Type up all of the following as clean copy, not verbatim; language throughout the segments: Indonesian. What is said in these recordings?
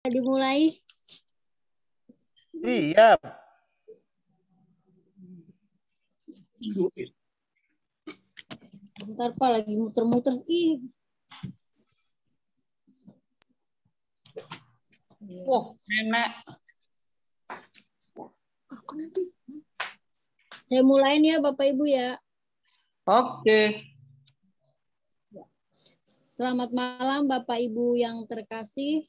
Dimulai. Siap. Bentar Pak, lagi muter-muter. Wah, nenek. Saya mulain ya Bapak Ibu ya. Oke. Selamat malam Bapak Ibu yang terkasih.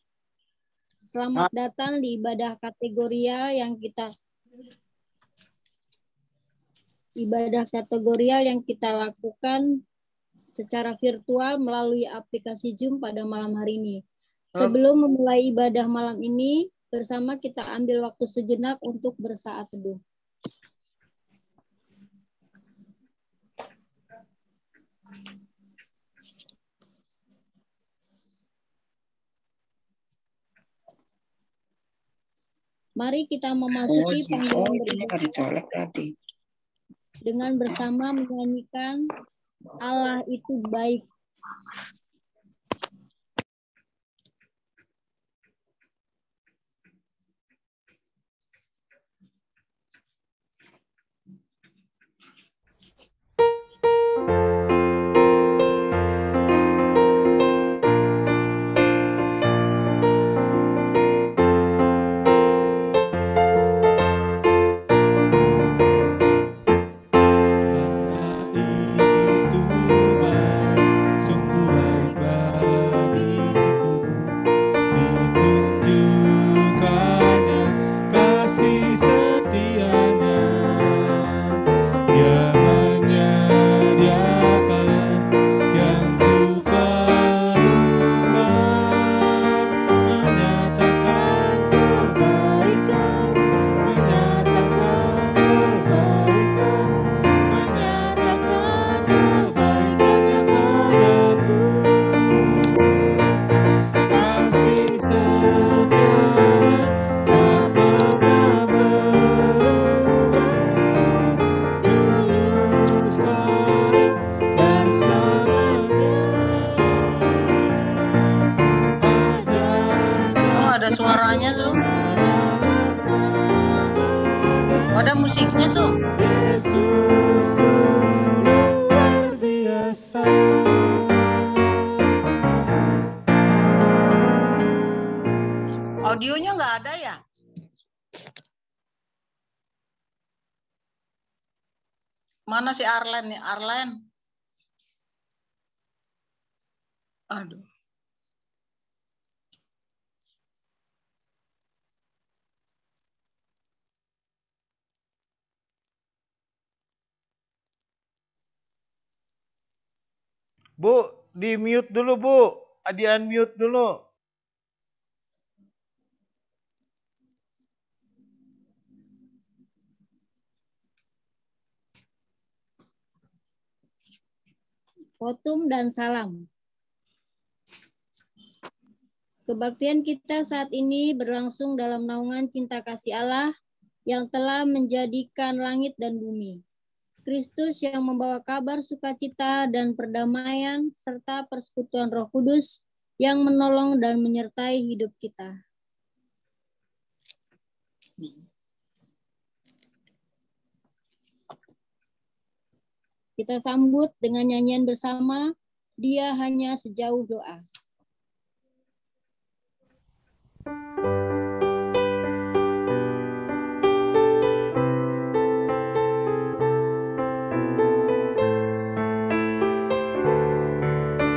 Selamat datang di ibadah kategorial yang kita lakukan secara virtual melalui aplikasi Zoom pada malam hari ini. Sebelum memulai ibadah malam ini, bersama kita ambil waktu sejenak untuk bersaat teduh. Mari kita memasuki panggilan berdoa dengan bersama menyanyikan Allah itu baik. Ada suaranya, Su. Ada musiknya, Su. Audionya nggak ada ya? Mana si Arlen nih? Arlen. Aduh. Bu, di mute dulu Bu. Di unmute dulu. Votum dan salam. Kebaktian kita saat ini berlangsung dalam naungan cinta kasih Allah yang telah menjadikan langit dan bumi. Kristus yang membawa kabar sukacita dan perdamaian serta persekutuan Roh Kudus yang menolong dan menyertai hidup kita. Kita sambut dengan nyanyian bersama, Dia Hanya Sejauh Doa. Bila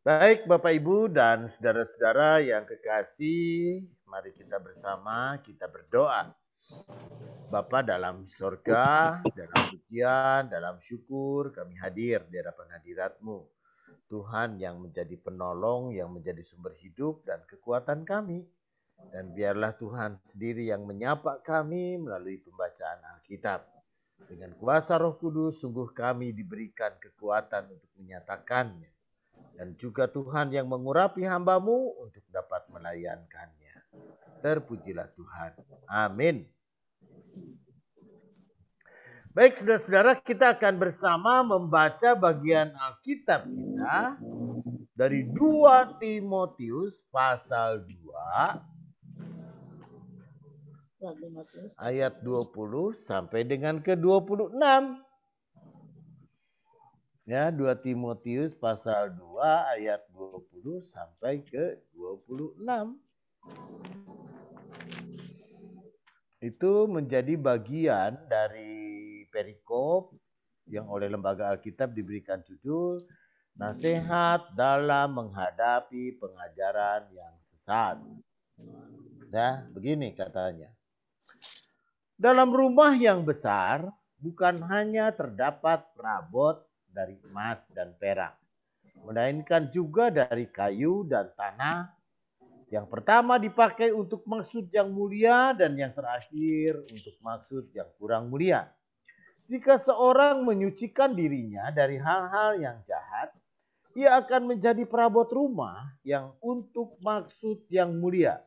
Baik Bapak Ibu dan saudara-saudara yang kekasih, mari kita bersama kita berdoa. Bapa dalam surga, dalam pujian, dalam syukur kami hadir di hadapan hadirat-Mu. Tuhan yang menjadi penolong, yang menjadi sumber hidup dan kekuatan kami. Dan biarlah Tuhan sendiri yang menyapa kami melalui pembacaan Alkitab. Dengan kuasa Roh Kudus, sungguh kami diberikan kekuatan untuk menyatakannya. Dan juga Tuhan yang mengurapi hamba-Mu untuk dapat melayankannya. Terpujilah Tuhan. Amin. Baik saudara-saudara, kita akan bersama membaca bagian Alkitab kita dari 2 Timotius pasal 2 ayat 20 sampai dengan ke 26. Ya, 2 Timotius pasal 2 ayat 20 sampai ke 26. Itu menjadi bagian dari perikop yang oleh Lembaga Alkitab diberikan judul Nasihat dalam menghadapi pengajaran yang sesat. Nah, begini katanya. Dalam rumah yang besar bukan hanya terdapat perabot dari emas dan perak, melainkan juga dari kayu dan tanah. Yang pertama dipakai untuk maksud yang mulia dan yang terakhir untuk maksud yang kurang mulia. Jika seorang menyucikan dirinya dari hal-hal yang jahat, ia akan menjadi perabot rumah yang untuk maksud yang mulia,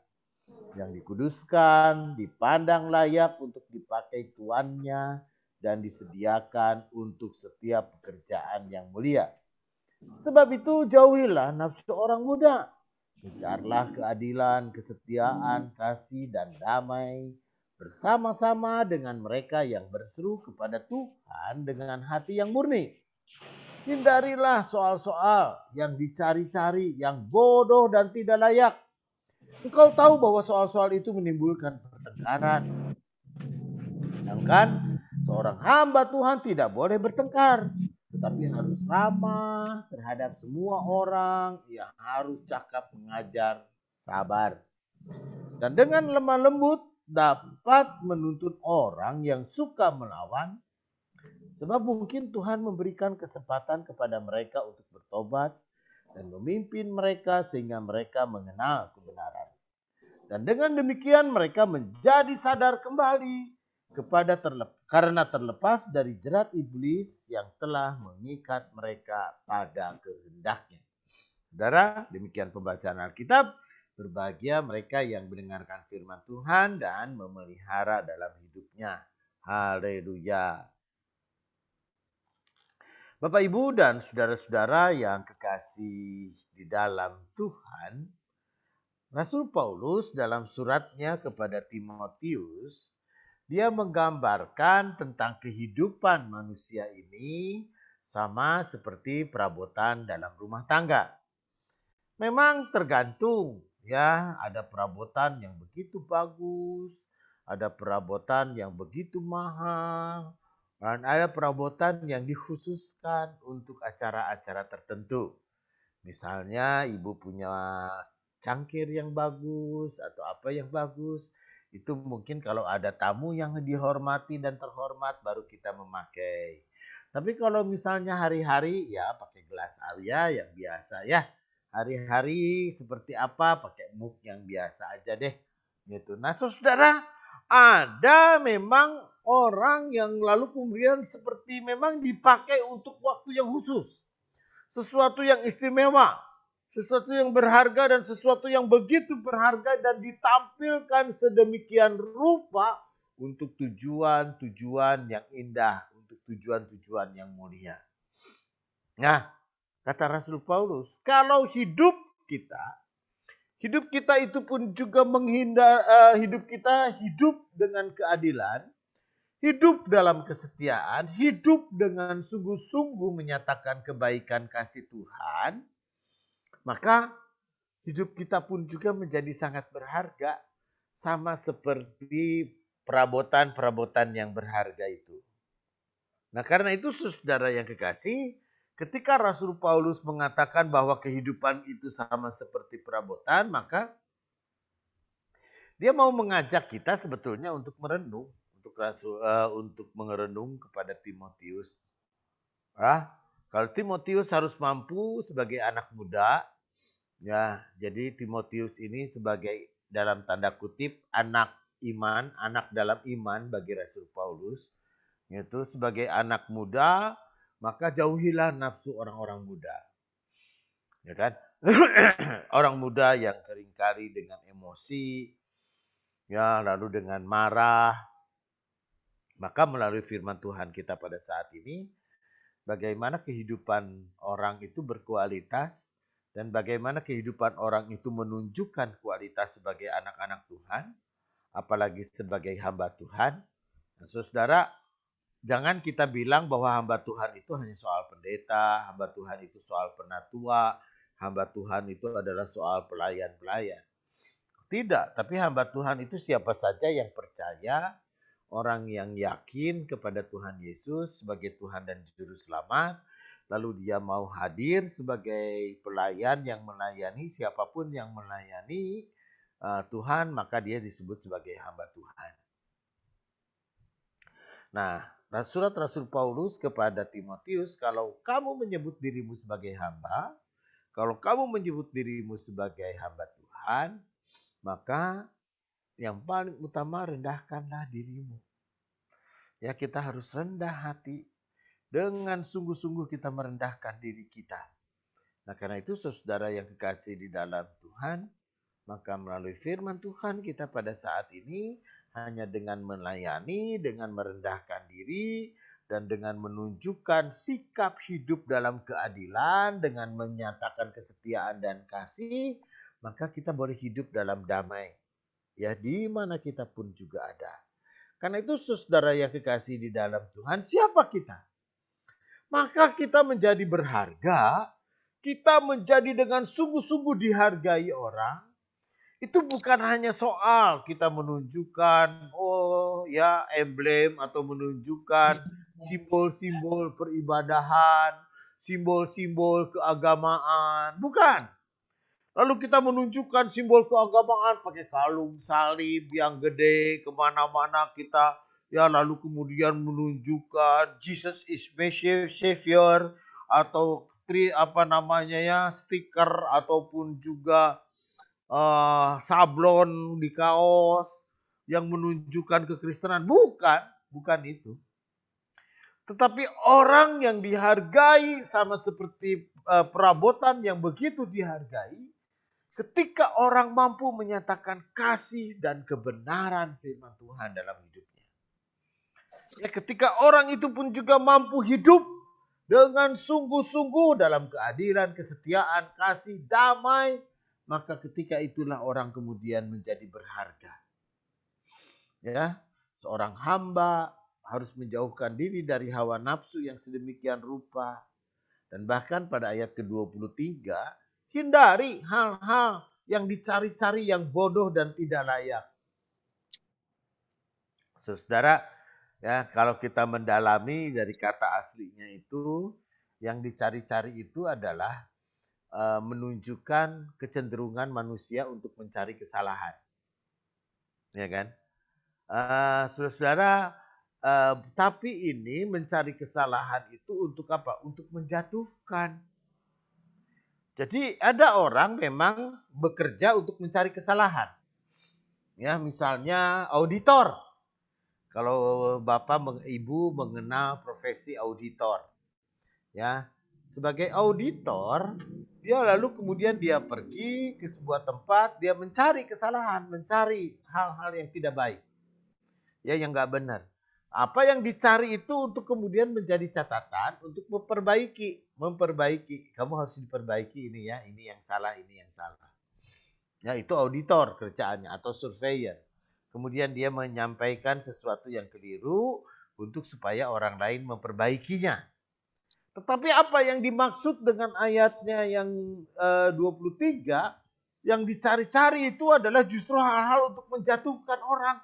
yang dikuduskan, dipandang layak untuk dipakai tuannya, dan disediakan untuk setiap pekerjaan yang mulia. Sebab itu jauhilah nafsu orang muda. Kejarlah keadilan, kesetiaan, kasih, dan damai bersama-sama dengan mereka yang berseru kepada Tuhan dengan hati yang murni. Hindarilah soal-soal yang dicari-cari, yang bodoh dan tidak layak. Engkau tahu bahwa soal-soal itu menimbulkan pertengkaran. Sedangkan seorang hamba Tuhan tidak boleh bertengkar, tetapi harus ramah terhadap semua orang. Ia harus cakap mengajar, sabar. Dan dengan lemah lembut dapat menuntun orang yang suka melawan. Sebab mungkin Tuhan memberikan kesempatan kepada mereka untuk bertobat dan memimpin mereka sehingga mereka mengenal kebenaran. Dan dengan demikian mereka menjadi sadar kembali karena terlepas dari jerat iblis yang telah mengikat mereka pada kehendaknya. Saudara, demikian pembacaan Alkitab. Berbahagia mereka yang mendengarkan firman Tuhan dan memelihara dalam hidupnya. Haleluya. Bapak, Ibu, dan saudara-saudara yang kekasih di dalam Tuhan, Rasul Paulus dalam suratnya kepada Timotius, dia menggambarkan tentang kehidupan manusia ini sama seperti perabotan dalam rumah tangga. Memang tergantung, ya, ada perabotan yang begitu bagus, ada perabotan yang begitu mahal, dan ada perabotan yang dikhususkan untuk acara-acara tertentu. Misalnya ibu punya cangkir yang bagus atau apa yang bagus, itu mungkin kalau ada tamu yang dihormati dan terhormat baru kita memakai. Tapi kalau misalnya hari-hari ya pakai gelas Alia yang biasa ya. Hari-hari seperti apa pakai mug yang biasa aja deh. Gitu. Nah saudara, ada memang orang yang lalu kemudian seperti memang dipakai untuk waktu yang khusus. Sesuatu yang istimewa, sesuatu yang berharga dan sesuatu yang begitu berharga dan ditampilkan sedemikian rupa untuk tujuan-tujuan yang indah, untuk tujuan-tujuan yang mulia. Nah, kata Rasul Paulus, kalau hidup kita itu pun juga hidup kita hidup dengan keadilan, hidup dalam kesetiaan, hidup dengan sungguh-sungguh menyatakan kebaikan kasih Tuhan, maka hidup kita pun juga menjadi sangat berharga, sama seperti perabotan-perabotan yang berharga itu. Nah karena itu saudara yang kekasih, ketika Rasul Paulus mengatakan bahwa kehidupan itu sama seperti perabotan, maka dia mau mengajak kita sebetulnya untuk merenung, untuk merenung kepada Timotius. Kalau Timotius harus mampu sebagai anak muda, ya, jadi Timotius ini sebagai dalam tanda kutip anak iman, anak dalam iman bagi Rasul Paulus, yaitu sebagai anak muda, maka jauhilah nafsu orang-orang muda. Ya kan? Orang muda yang seringkali dengan emosi, ya, lalu dengan marah. Maka melalui firman Tuhan kita pada saat ini, bagaimana kehidupan orang itu berkualitas dan bagaimana kehidupan orang itu menunjukkan kualitas sebagai anak-anak Tuhan, apalagi sebagai hamba Tuhan. Nah, saudara, jangan kita bilang bahwa hamba Tuhan itu hanya soal pendeta, hamba Tuhan itu soal penatua, hamba Tuhan itu adalah soal pelayan-pelayan. Tidak, tapi hamba Tuhan itu siapa saja yang percaya, orang yang yakin kepada Tuhan Yesus sebagai Tuhan dan Juru Selamat, lalu dia mau hadir sebagai pelayan yang melayani siapapun yang melayani Tuhan, maka dia disebut sebagai hamba Tuhan. Nah, surat Rasul Paulus kepada Timotius, kalau kamu menyebut dirimu sebagai hamba, kalau kamu menyebut dirimu sebagai hamba Tuhan, maka yang paling utama rendahkanlah dirimu. Ya, kita harus rendah hati. Dengan sungguh-sungguh kita merendahkan diri kita. Nah, karena itu saudara yang kekasih di dalam Tuhan, maka melalui firman Tuhan kita pada saat ini hanya dengan melayani, dengan merendahkan diri, dan dengan menunjukkan sikap hidup dalam keadilan, dengan menyatakan kesetiaan dan kasih, maka kita boleh hidup dalam damai. Ya, di mana kita pun juga ada. Karena itu saudara yang kekasih di dalam Tuhan, siapa kita? Maka kita menjadi berharga, kita menjadi dengan sungguh-sungguh dihargai orang. Itu bukan hanya soal kita menunjukkan emblem atau menunjukkan simbol-simbol peribadahan, simbol-simbol keagamaan, bukan. Lalu kita menunjukkan simbol keagamaan pakai kalung salib yang gede, kemana-mana kita, ya, lalu kemudian menunjukkan Jesus is my Savior, atau stiker ataupun juga sablon di kaos yang menunjukkan kekristenan. Bukan itu. Tetapi orang yang dihargai sama seperti perabotan yang begitu dihargai, ketika orang mampu menyatakan kasih dan kebenaran firman Tuhan dalam hidupnya. Ya, ketika orang itu pun juga mampu hidup dengan sungguh-sungguh dalam keadilan, kesetiaan, kasih, damai, maka ketika itulah orang kemudian menjadi berharga. Ya, seorang hamba harus menjauhkan diri dari hawa nafsu yang sedemikian rupa. Dan bahkan pada ayat ke-23, hindari hal-hal yang dicari-cari yang bodoh dan tidak layak. Saudara, ya, kalau kita mendalami dari kata aslinya itu, yang dicari-cari itu adalah menunjukkan kecenderungan manusia untuk mencari kesalahan. Ya kan? Saudara, tapi ini mencari kesalahan itu untuk apa? Untuk menjatuhkan. Jadi ada orang memang bekerja untuk mencari kesalahan. Ya, misalnya auditor. Kalau Bapak Ibu mengenal profesi auditor. Ya, sebagai auditor, dia lalu kemudian dia pergi ke sebuah tempat, dia mencari kesalahan, mencari hal-hal yang tidak baik. Ya, yang nggak benar. Apa yang dicari itu untuk kemudian menjadi catatan untuk memperbaiki. Kamu harus diperbaiki ini ya, ini yang salah, ini yang salah. Ya, itu auditor kerjaannya atau surveyor. Kemudian dia menyampaikan sesuatu yang keliru untuk supaya orang lain memperbaikinya. Tetapi apa yang dimaksud dengan ayatnya yang 23, yang dicari-cari itu adalah justru hal-hal untuk menjatuhkan orang.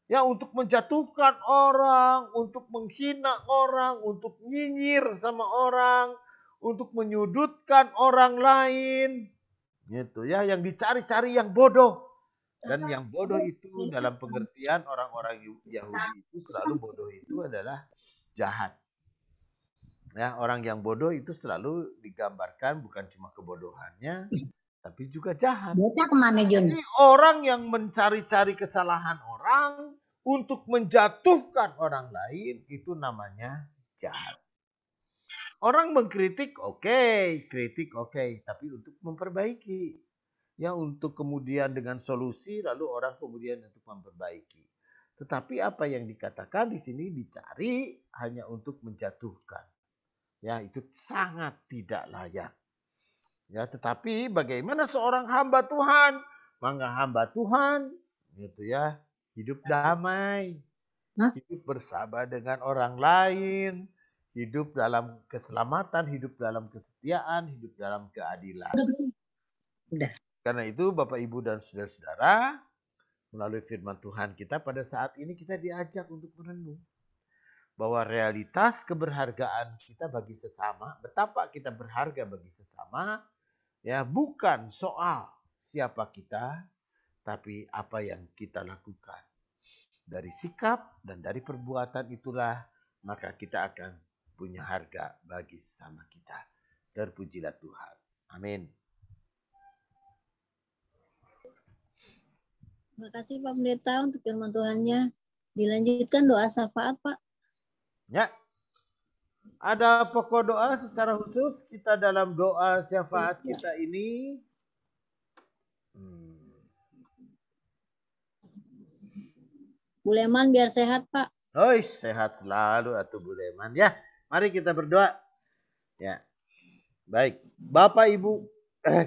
Ya, untuk menjatuhkan orang, untuk menghina orang, untuk nyinyir sama orang, untuk menyudutkan orang lain. Gitu ya, yang dicari-cari yang bodoh. Dan yang bodoh itu dalam pengertian orang-orang Yahudi itu selalu bodoh itu adalah jahat. Ya, orang yang bodoh itu selalu digambarkan bukan cuma kebodohannya, tapi juga jahat. Bocah kemana Jun? Jadi orang yang mencari-cari kesalahan orang untuk menjatuhkan orang lain itu namanya jahat. Orang mengkritik kritik oke, tapi untuk memperbaiki. Ya, untuk kemudian dengan solusi lalu orang kemudian untuk memperbaiki. Tetapi apa yang dikatakan di sini dicari hanya untuk menjatuhkan. Ya, itu sangat tidak layak. Ya, tetapi bagaimana seorang hamba Tuhan? Maka hamba Tuhan gitu ya, hidup damai, hidup bersahabat dengan orang lain, hidup dalam keselamatan, hidup dalam kesetiaan, hidup dalam keadilan. Udah. Karena itu Bapak Ibu dan saudara-saudara, melalui firman Tuhan kita pada saat ini kita diajak untuk merenung bahwa realitas keberhargaan kita bagi sesama, betapa kita berharga bagi sesama, ya bukan soal siapa kita, tapi apa yang kita lakukan. Dari sikap dan dari perbuatan itulah maka kita akan punya harga bagi sesama kita. Terpujilah Tuhan. Amin. Terima kasih Pak Pendeta untuk firman Tuhannya. Dilanjutkan doa syafaat Pak. Ya. Ada pokok doa secara khusus kita dalam doa syafaat kita ini. Bu Leman biar sehat Pak. Oh, sehat selalu atuh Bu Leman ya. Mari kita berdoa. Ya. Baik, Bapak Ibu,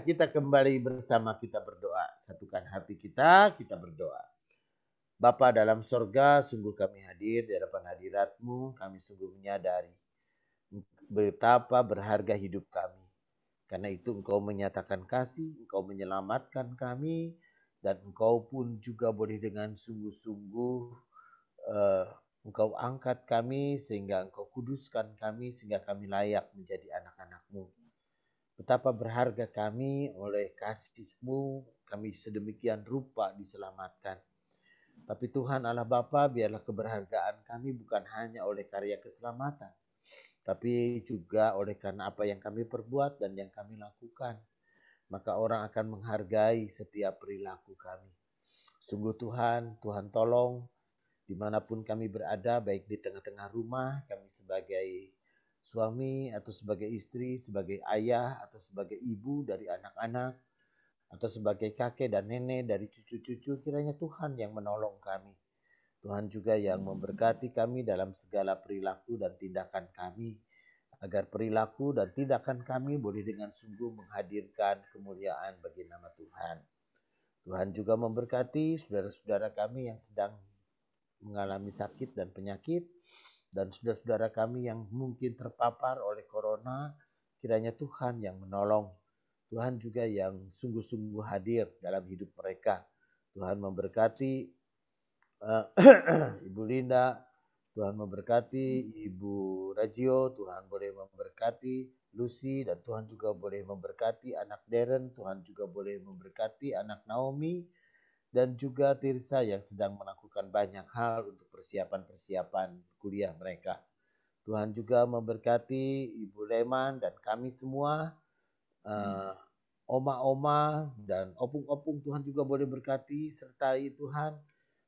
kita kembali bersama kita berdoa. Satukan hati kita berdoa. Bapa dalam sorga, sungguh kami hadir di hadapan hadirat-Mu. Kami sungguh menyadari betapa berharga hidup kami. Karena itu Engkau menyatakan kasih, Engkau menyelamatkan kami, dan Engkau pun juga boleh dengan sungguh-sungguh Engkau angkat kami sehingga Engkau kuduskan kami sehingga kami layak menjadi anak-anak-Mu. Betapa berharga kami oleh kasih-Mu, kami sedemikian rupa diselamatkan. Tapi Tuhan Allah Bapa, biarlah keberhargaan kami bukan hanya oleh karya keselamatan, tapi juga oleh karena apa yang kami perbuat dan yang kami lakukan. Maka orang akan menghargai setiap perilaku kami. Sungguh Tuhan, Tuhan tolong dimanapun kami berada, baik di tengah-tengah rumah, kami sebagai suami atau sebagai istri, sebagai ayah atau sebagai ibu dari anak-anak, atau sebagai kakek dan nenek dari cucu-cucu, kiranya Tuhan yang menolong kami. Tuhan juga yang memberkati kami dalam segala perilaku dan tindakan kami, agar perilaku dan tindakan kami boleh dengan sungguh menghadirkan kemuliaan bagi nama Tuhan. Tuhan juga memberkati saudara-saudara kami yang sedang mengalami sakit dan penyakit, dan saudara-saudara kami yang mungkin terpapar oleh corona, kiranya Tuhan yang menolong. Tuhan juga yang sungguh-sungguh hadir dalam hidup mereka. Tuhan memberkati Ibu Linda, Tuhan memberkati Ibu Rajio, Tuhan boleh memberkati Lucy, dan Tuhan juga boleh memberkati anak Darren, Tuhan juga boleh memberkati anak Naomi, dan juga Tirsa yang sedang melakukan banyak hal untuk persiapan-persiapan kuliah mereka. Tuhan juga memberkati Ibu Leman dan kami semua, oma-oma dan opung-opung, Tuhan juga boleh berkati, sertai Tuhan,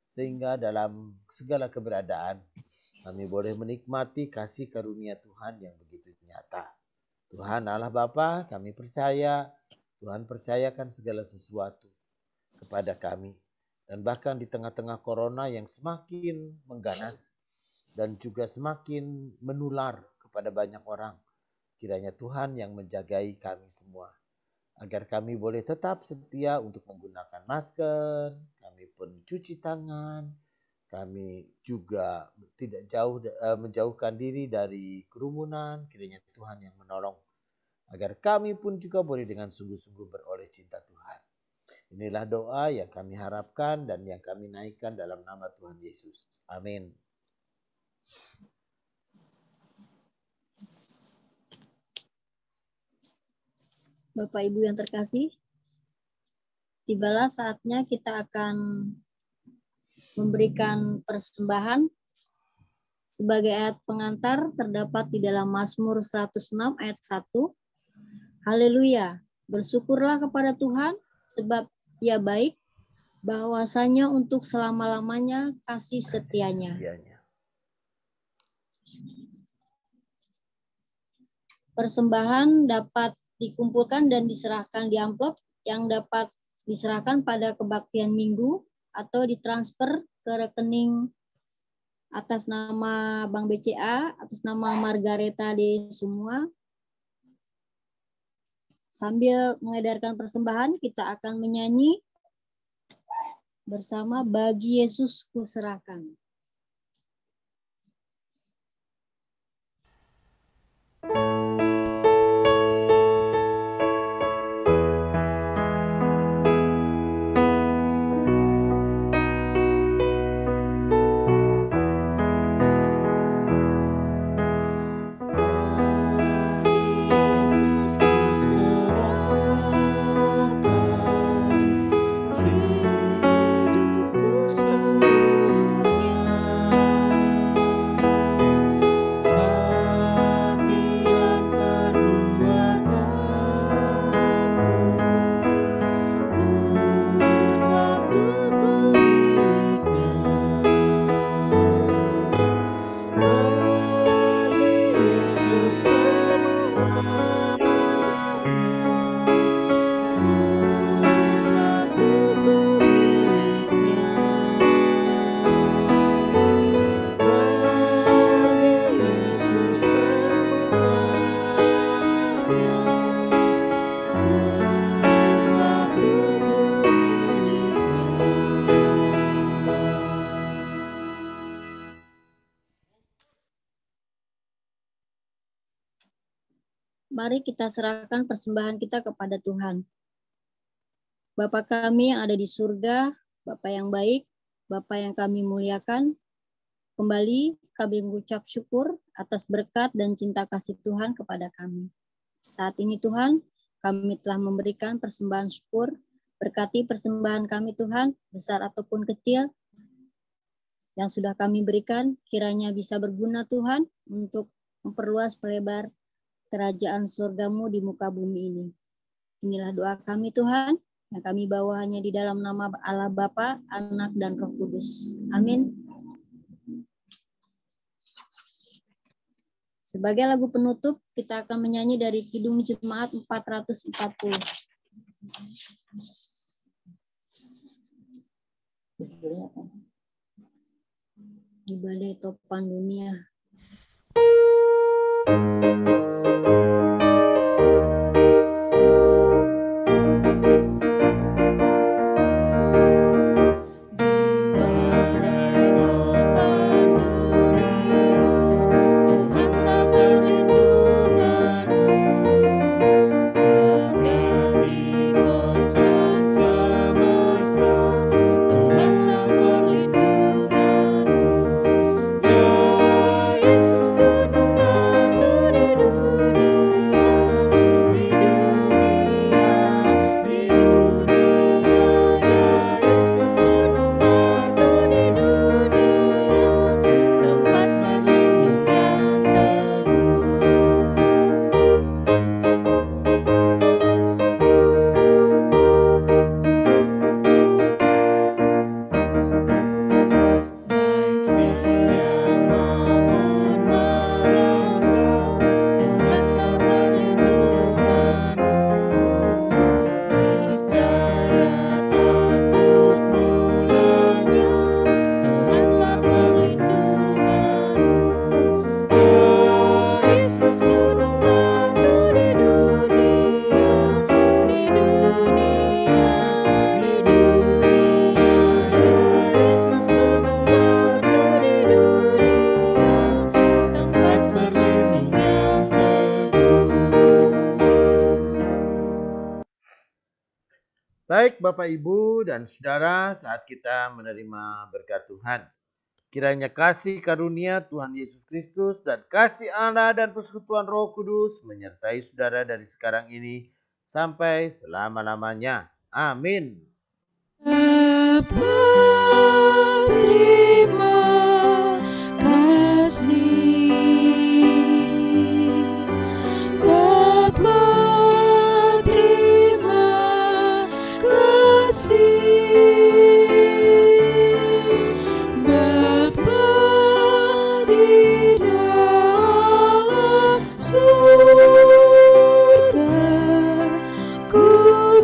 sehingga dalam segala keberadaan kami boleh menikmati kasih karunia Tuhan yang begitu nyata. Tuhan Allah Bapa, kami percaya, Tuhan percayakan segala sesuatu kepada kami. Dan bahkan di tengah-tengah corona yang semakin mengganas dan juga semakin menular kepada banyak orang, kiranya Tuhan yang menjagai kami semua, agar kami boleh tetap setia untuk menggunakan masker, kami pun cuci tangan, kami juga tidak menjauhkan diri dari kerumunan, kiranya Tuhan yang menolong, agar kami pun juga boleh dengan sungguh-sungguh beroleh cinta Tuhan. Inilah doa yang kami harapkan dan yang kami naikkan dalam nama Tuhan Yesus. Amin. Bapak Ibu yang terkasih, tibalah saatnya kita akan memberikan persembahan. Sebagai ayat pengantar terdapat di dalam Mazmur 106 ayat 1. Haleluya, bersyukurlah kepada Tuhan sebab Ia baik, bahwasanya untuk selama-lamanya kasih setianya. Persembahan dapat dikumpulkan dan diserahkan di amplop yang dapat diserahkan pada kebaktian minggu atau ditransfer ke rekening atas nama Bank BCA, atas nama Margareta D. semua. Sambil mengedarkan persembahan, kita akan menyanyi bersama Bagi Yesus Kuserahkan. Mari kita serahkan persembahan kita kepada Tuhan. Bapa kami yang ada di surga, Bapa yang baik, Bapa yang kami muliakan, kembali kami mengucap syukur atas berkat dan cinta kasih Tuhan kepada kami. Saat ini Tuhan, kami telah memberikan persembahan syukur, berkati persembahan kami Tuhan, besar ataupun kecil, yang sudah kami berikan, kiranya bisa berguna Tuhan untuk memperluas pelebar kerajaan surgamu di muka bumi ini. Inilah doa kami Tuhan, yang kami bawa hanya di dalam nama Allah Bapa, Anak, dan Roh Kudus. Amin. Sebagai lagu penutup, kita akan menyanyi dari Kidung Jemaat 440. Di badai topan dunia. Yesus gunung batu di dunia. Baik Bapak Ibu dan Saudara, saat kita menerima berkat Tuhan, kiranya kasih karunia Tuhan Yesus Kristus dan kasih Allah dan persekutuan Roh Kudus menyertai saudara dari sekarang ini sampai selama-lamanya. Amin. Bapa, terima kasih. Bapa, terima kasih. Bapa di dalam surga, ku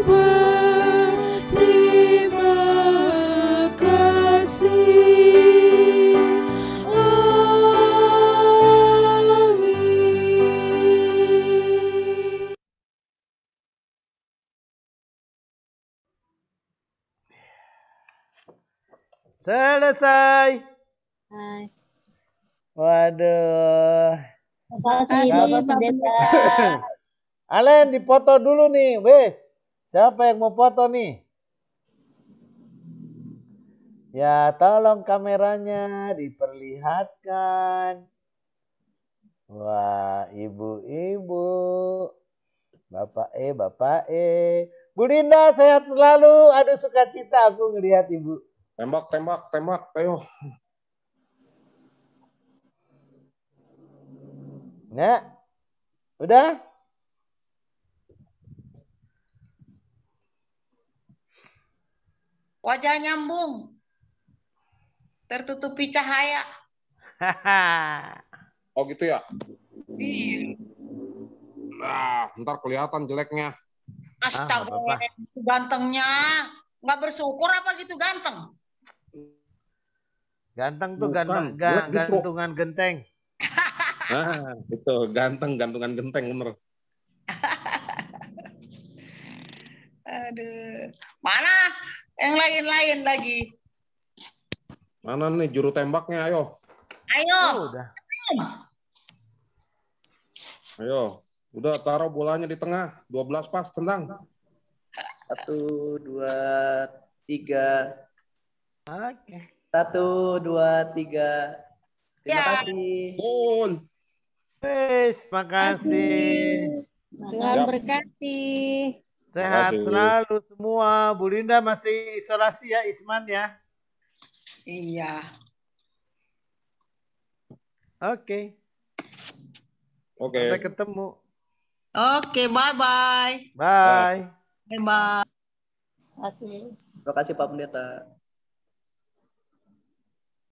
berterima kasih. Amin. Selesai. Hai. Waduh. Terima kasih Kasih, Bapak Pak Pendeta. Alen dipoto dulu nih, wes. Siapa yang mau foto nih? Ya, tolong kameranya diperlihatkan. Wah, ibu-ibu. Bapak Bu Linda sehat selalu. Aduh, sukacita aku ngelihat ibu. Tembak, tembak, tembak, ayo. Ya, udah? Wajah nyambung, tertutupi cahaya. Oh gitu ya? Iya. Nah, ntar kelihatan jeleknya. Astaga, apa-apa. gantengnya. Nggak bersyukur apa gitu ganteng? Ganteng tuh Bukan, jelek justru. gantungan genteng. Nah, itu ganteng, gantungan genteng bener. Aduh. Mana yang lain-lain lagi? Mana nih juru tembaknya, ayo. Ayo. Oh, udah. Ayo, udah taruh bolanya di tengah. 12 pas, tendang. 1, 2, 3. Oke. 1, 2, 3. Terima Ya. kasih. Gol. Wes, makasih. Tuhan Siap. berkati. Sehat Makasih. selalu semua. Bu Linda masih isolasi ya, Isman ya. Iya. Oke. Oke. Sampai ketemu. Oke, bye-bye. Bye. Bye-bye. Terima kasih. Terima kasih Pak Pendeta.